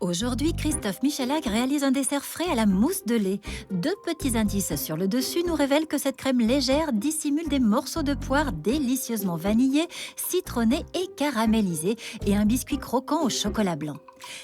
Aujourd'hui, Christophe Michalak réalise un dessert frais à la mousse de lait. Deux petits indices sur le dessus nous révèlent que cette crème légère dissimule des morceaux de poire délicieusement vanillés, citronnés et caramélisés, et un biscuit croquant au chocolat blanc.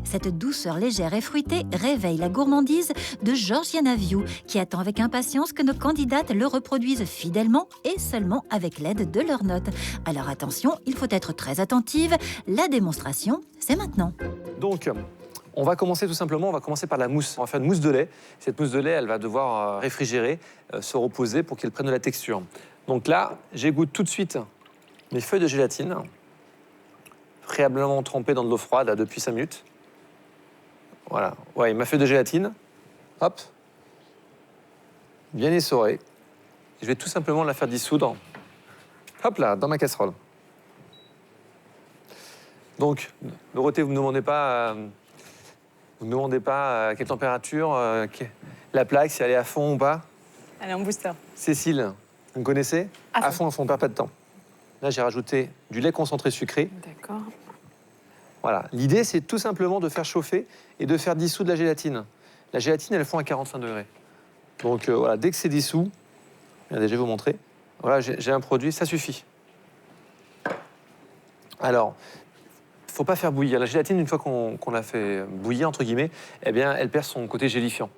Cette douceur légère et fruitée réveille la gourmandise de Georgiana Viu, qui attend avec impatience que nos candidates le reproduisent fidèlement et seulement avec l'aide de leurs notes. Alors attention, il faut être très attentive. La démonstration, c'est maintenant. Donc, on va commencer tout simplement, on va commencer par la mousse. On va faire une mousse de lait. Cette mousse de lait, elle va devoir réfrigérer, se reposer pour qu'elle prenne de la texture. Donc là, j'égoutte tout de suite mes feuilles de gélatine, préalablement trempées dans de l'eau froide là, depuis 5 minutes. Voilà, ouais, ma feuille de gélatine, hop, bien essorée. Je vais tout simplement la faire dissoudre, hop là, dans ma casserole. Donc, Dorothée, vous ne me demandez pas à quelle température, la plaque, si elle est à fond ou pas. Elle est en booster. Cécile, vous me connaissez? À fond, on ne perd pas de temps. Là, j'ai rajouté du lait concentré sucré. D'accord. Voilà. L'idée, c'est tout simplement de faire chauffer et de faire dissoudre la gélatine. La gélatine, elle fond à 45 degrés. Donc, voilà, dès que c'est dissous, regardez, je vais vous montrer. Voilà, j'ai un produit, ça suffit. Alors, il ne faut pas faire bouillir. La gélatine, une fois qu'on l'a fait bouillir, entre guillemets, eh bien, elle perd son côté gélifiant.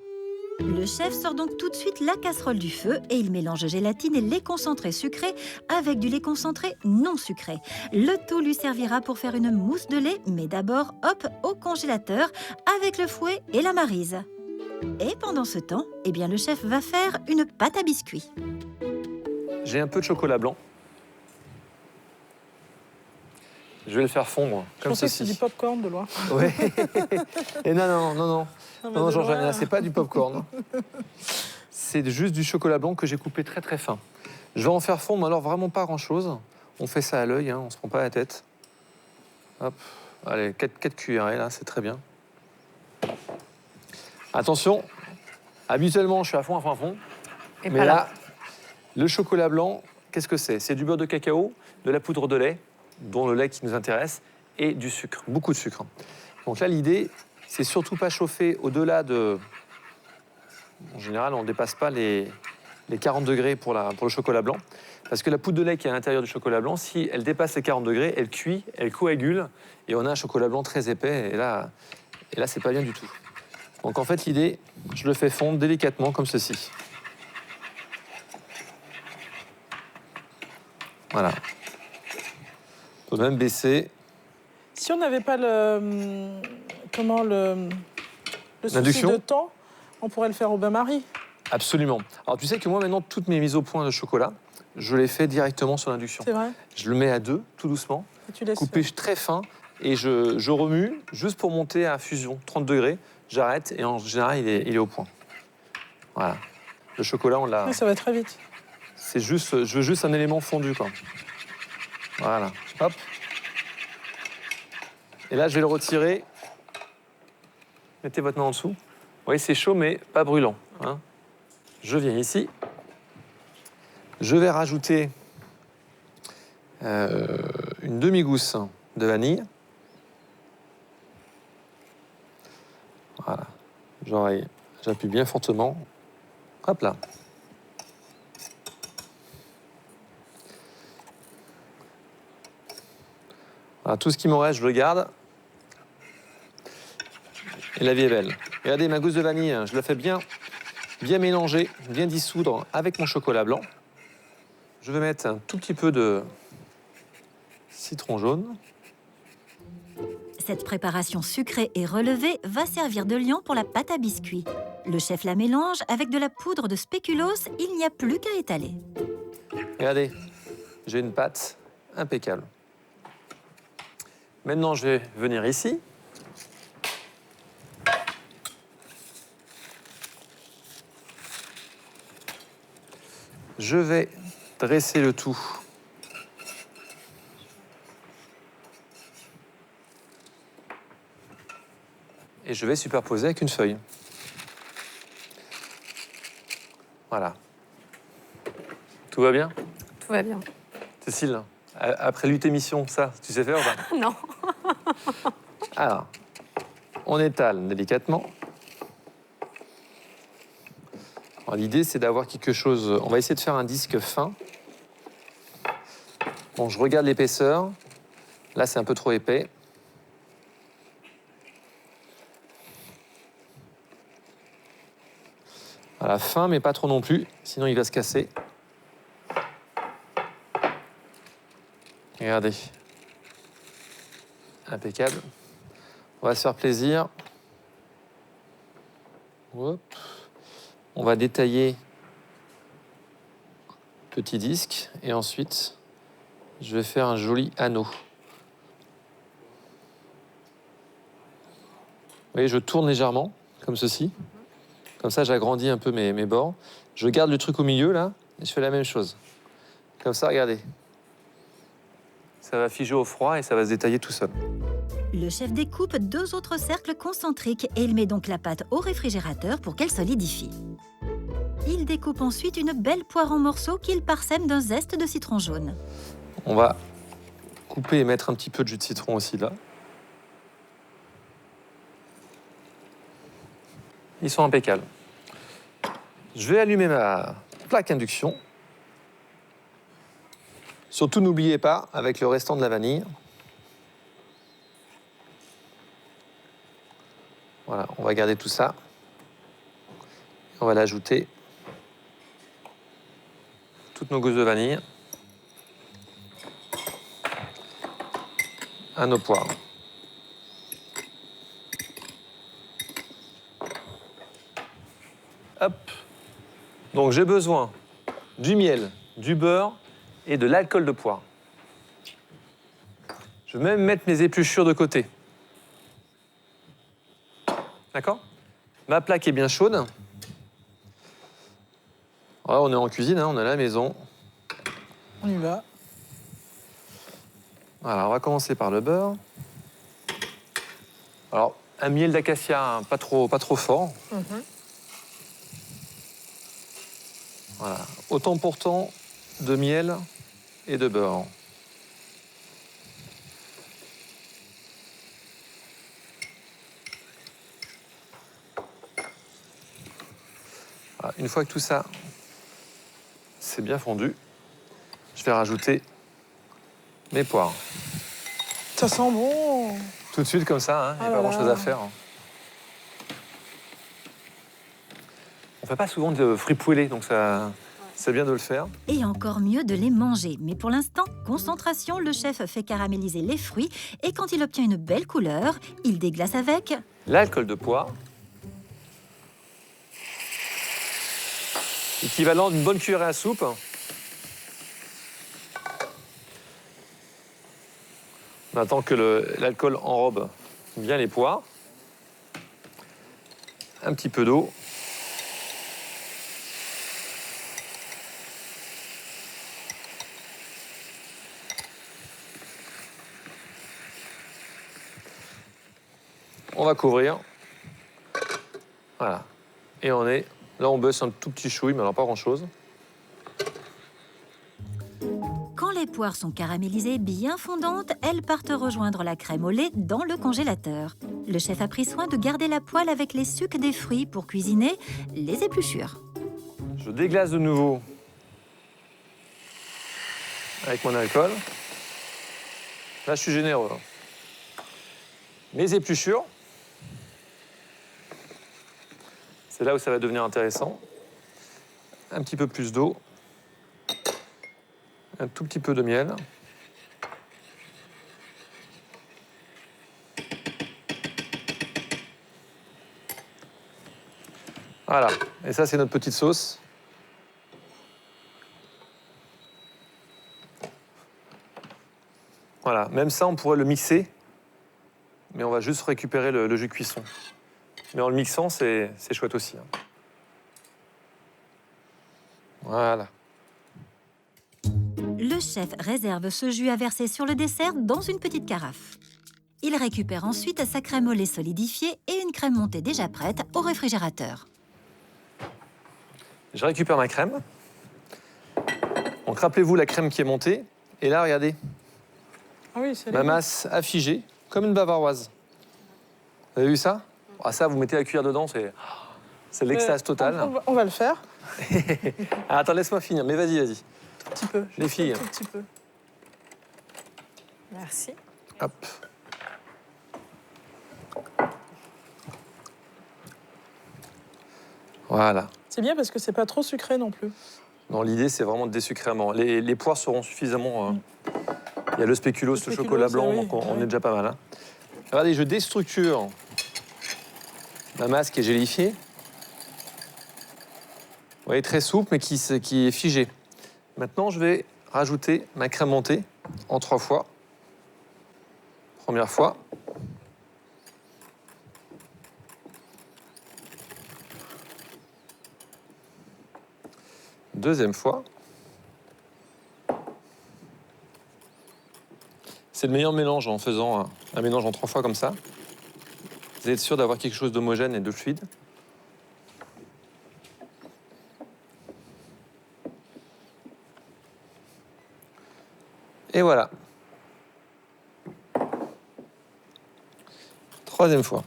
Le chef sort donc tout de suite la casserole du feu et il mélange gélatine et lait concentré sucré avec du lait concentré non sucré. Le tout lui servira pour faire une mousse de lait, mais d'abord, hop, au congélateur avec le fouet et la maryse. Et pendant ce temps, eh bien, le chef va faire une pâte à biscuits. J'ai un peu de chocolat blanc. Je vais le faire fondre comme Je pensais que ceci. c'est du popcorn de loin. Oui. Et non, Georgiana, c'est pas du popcorn. C'est juste du chocolat blanc que j'ai coupé très très fin. Je vais en faire fondre, alors vraiment pas grand-chose. On fait ça à l'œil, hein, on se prend pas la tête. Hop, allez, 4 cuillerées là, c'est très bien. Attention, habituellement je suis à fond. Et Mais pas là, le chocolat blanc, qu'est-ce que c'est? C'est du beurre de cacao, de la poudre de lait, dont le lait qui nous intéresse, et du sucre, beaucoup de sucre. Donc là, l'idée, c'est surtout pas chauffer au-delà de... En général, on ne dépasse pas les 40 degrés pour le chocolat blanc, parce que la poudre de lait qui est à l'intérieur du chocolat blanc, si elle dépasse les 40 degrés, elle cuit, elle coagule, et on a un chocolat blanc très épais, et là c'est pas bien du tout. Donc en fait, l'idée, je le fais fondre délicatement, comme ceci. Voilà. On peut même baisser. Si on n'avait pas le souci L'induction de temps, on pourrait le faire au bain-marie. Absolument. Alors tu sais que moi maintenant, toutes mes mises au point de chocolat, je les fais directement sur l'induction. C'est vrai. Je le mets à 2, tout doucement, Et tu laisses coupé faire. très fin, et je remue juste pour monter à fusion, 30 degrés. J'arrête et en général, il est au point. Voilà. Le chocolat, on l'a... Oui, ça va très vite. C'est juste, je veux juste un élément fondu, quoi. Voilà. Hop. Et là, je vais le retirer. Mettez votre main en dessous. Vous voyez, c'est chaud, mais pas brûlant, hein. Je viens ici. Je vais rajouter une demi-gousse de vanille. Voilà. J'appuie bien fortement. Hop là. Voilà, tout ce qui m'en reste, je le garde. Et la vie est belle. Regardez, ma gousse de vanille, je la fais bien mélanger, bien dissoudre avec mon chocolat blanc. Je vais mettre un tout petit peu de citron jaune. Cette préparation sucrée et relevée va servir de liant pour la pâte à biscuits. Le chef la mélange avec de la poudre de spéculoos, il n'y a plus qu'à étaler. Regardez, j'ai une pâte impeccable. Maintenant, je vais venir ici. Je vais dresser le tout. Et je vais superposer avec une feuille. Voilà. Tout va bien? Tout va bien. Cécile, après 8 émissions, ça, tu sais faire ou pas? Non. Alors, On étale délicatement. L'idée, c'est d'avoir quelque chose... On va essayer de faire un disque fin. Bon, je regarde l'épaisseur. Là, c'est un peu trop épais. Voilà, fin, mais pas trop non plus, sinon il va se casser. Regardez. Impeccable. On va se faire plaisir. Hop. On va détailler petit disque et ensuite, je vais faire un joli anneau. Vous voyez, je tourne légèrement, comme ceci. Comme ça, j'agrandis un peu mes bords. Je garde le truc au milieu, là, et je fais la même chose. Comme ça, regardez. Ça va figer au froid et ça va se détailler tout seul. Le chef découpe 2 autres cercles concentriques et il met donc la pâte au réfrigérateur pour qu'elle solidifie. Il découpe ensuite une belle poire en morceaux qu'il parsème d'un zeste de citron jaune. On va couper et mettre un petit peu de jus de citron aussi, là. Ils sont impeccables. Je vais allumer ma plaque induction. Surtout, n'oubliez pas, avec le restant de la vanille. Voilà, on va garder tout ça. On va l'ajouter. Toutes nos gousses de vanille. À nos poires. Hop. Donc j'ai besoin du miel, du beurre et de l'alcool de poire. Je vais même mettre mes épluchures de côté. D'accord? Ma plaque est bien chaude. Voilà, on est en cuisine, hein, on est à la maison. On y va. Voilà, on va commencer par le beurre. Alors, un miel d'acacia, hein, pas trop fort. Voilà, autant pour tant de miel et de beurre. Voilà, une fois que tout ça c'est bien fondu, je vais rajouter mes poires. Ça sent bon. Tout de suite comme ça, il n'y a Oh pas là grand-chose là. à faire. On ne fait pas souvent de fruits poêlés, donc ça, c'est bien de le faire. Et encore mieux de les manger. Mais pour l'instant, concentration, le chef fait caraméliser les fruits et quand il obtient une belle couleur, il déglace avec L'alcool de poire, équivalent d'une bonne cuillerée à soupe. On attend que l'alcool enrobe bien les poires. Un petit peu d'eau. On va couvrir. Voilà. Et on est... Là, on baisse un tout petit chouille, mais alors pas grand-chose. Quand les poires sont caramélisées bien fondantes, elles partent rejoindre la crème au lait dans le congélateur. Le chef a pris soin de garder la poêle avec les sucs des fruits pour cuisiner les épluchures. Je déglace de nouveau avec mon alcool. Là, je suis généreux. Mes épluchures. C'est là où ça va devenir intéressant. Un petit peu plus d'eau. Un tout petit peu de miel. Voilà. Et ça, c'est notre petite sauce. Voilà. Même ça, on pourrait le mixer. Mais on va juste récupérer le jus de cuisson. Mais en le mixant, c'est chouette aussi. Voilà. Le chef réserve ce jus à verser sur le dessert dans une petite carafe. Il récupère ensuite sa crème au lait solidifiée et une crème montée déjà prête au réfrigérateur. Je récupère ma crème. Donc rappelez-vous la crème qui est montée. Et là, regardez, Ah oui, c'est ma masse a figé, comme une bavaroise. Vous avez vu ça? Ah, ça, vous mettez la cuillère dedans, c'est l'extase totale. On va le faire. Ah, attends, laisse-moi finir, mais vas-y, vas-y. Un petit peu. Les filles. Un tout petit peu. Merci. Hop. Voilà. C'est bien parce que c'est pas trop sucré non plus. Non, l'idée, c'est vraiment de désucrer à mort. Les poires seront suffisamment... Il y a le spéculoos, le spéculoos, chocolat blanc, oui, donc on oui. est déjà pas mal. Hein. Regardez, je déstructure ma masse qui est gélifiée. Vous voyez, très souple, mais qui est figée. Maintenant, je vais rajouter ma crème montée en 3 fois. Première fois. Deuxième fois. C'est le meilleur mélange en faisant un mélange en 3 fois comme ça. Vous allez être sûr d'avoir quelque chose d'homogène et de fluide. Et voilà. Troisième fois.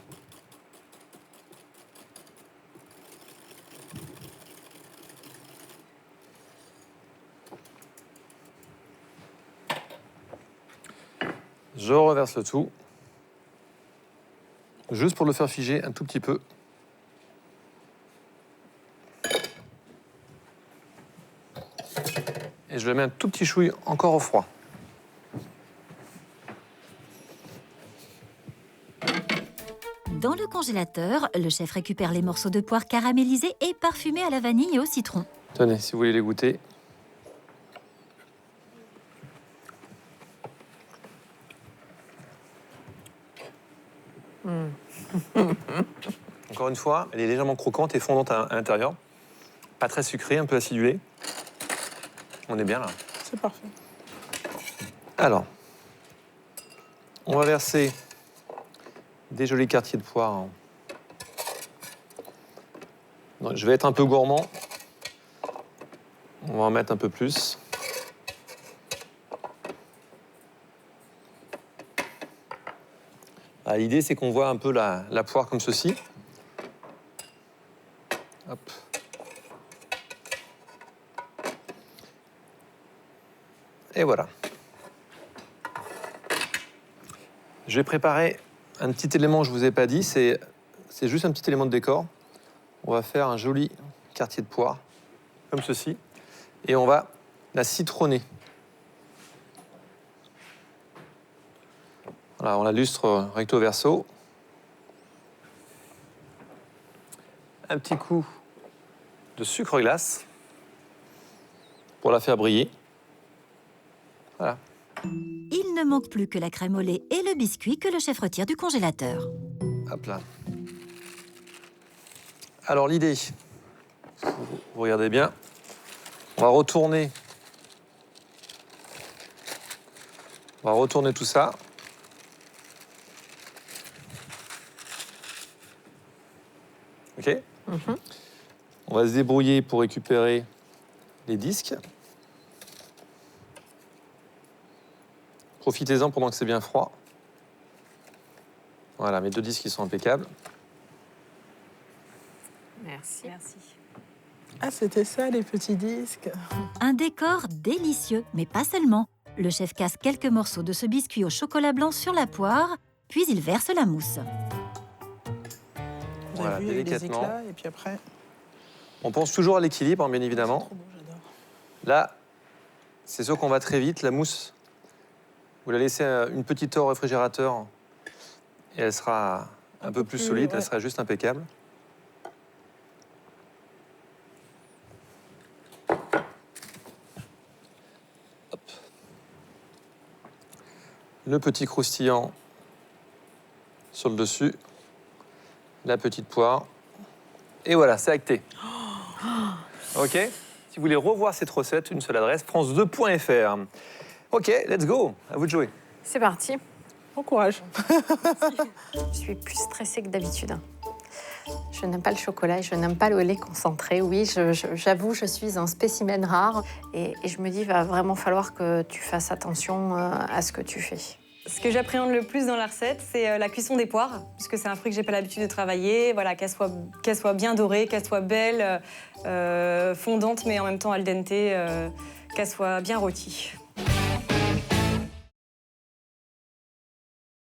Je reverse le tout. Juste pour le faire figer un tout petit peu. Et je le mets un tout petit chouille encore au froid. Dans le congélateur, le chef récupère les morceaux de poire caramélisés et parfumés à la vanille et au citron. Tenez, si vous voulez les goûter. Encore une fois, elle est légèrement croquante et fondante à l'intérieur. Pas très sucrée, un peu acidulée. On est bien là. C'est parfait. Alors, on va verser des jolis quartiers de poire. Non, je vais être un peu gourmand. On va en mettre un peu plus. Ah, l'idée, c'est qu'on voit un peu la poire comme ceci. Hop. Et voilà. Je vais préparer un petit élément que je ne vous ai pas dit, c'est juste un petit élément de décor. On va faire un joli quartier de poire, comme ceci, et on va la citronner. Voilà, on la lustre recto verso. Un petit coup de sucre glace pour la faire briller. Voilà. Il ne manque plus que la crème au lait et le biscuit que le chef retire du congélateur. Hop là. Alors l'idée, vous regardez bien, on va retourner tout ça. OK. On va se débrouiller pour récupérer les disques. Profitez-en pendant que c'est bien froid. Voilà, mes 2 disques qui sont impeccables. Merci. Merci. Ah, c'était ça, les petits disques. Un décor délicieux, mais pas seulement. Le chef casse quelques morceaux de ce biscuit au chocolat blanc sur la poire, puis il verse la mousse. Vous Voilà, avez vu, il y a eu des délicatement. éclats, et puis après... On pense toujours à l'équilibre, bien évidemment. C'est trop bon, j'adore. Là, c'est sûr qu'on va très vite. La mousse, vous la laissez une petite heure au réfrigérateur et elle sera un peu plus solide, ouais. elle sera juste impeccable. Hop. Le petit croustillant sur le dessus, la petite poire. Et voilà, c'est acté. OK? Si vous voulez revoir cette recette, une seule adresse, france2.fr. OK, let's go. À vous de jouer. C'est parti. Bon courage. Je suis plus stressée que d'habitude. Je n'aime pas le chocolat et je n'aime pas le lait concentré. Oui, j'avoue, je suis un spécimen rare. Et je me dis, il va vraiment falloir que tu fasses attention à ce que tu fais. Ce que j'appréhende le plus dans la recette, c'est la cuisson des poires, puisque c'est un fruit que j'ai pas l'habitude de travailler. Voilà, qu'elle soit bien dorée, qu'elle soit belle, fondante, mais en même temps al dente, qu'elle soit bien rôtie.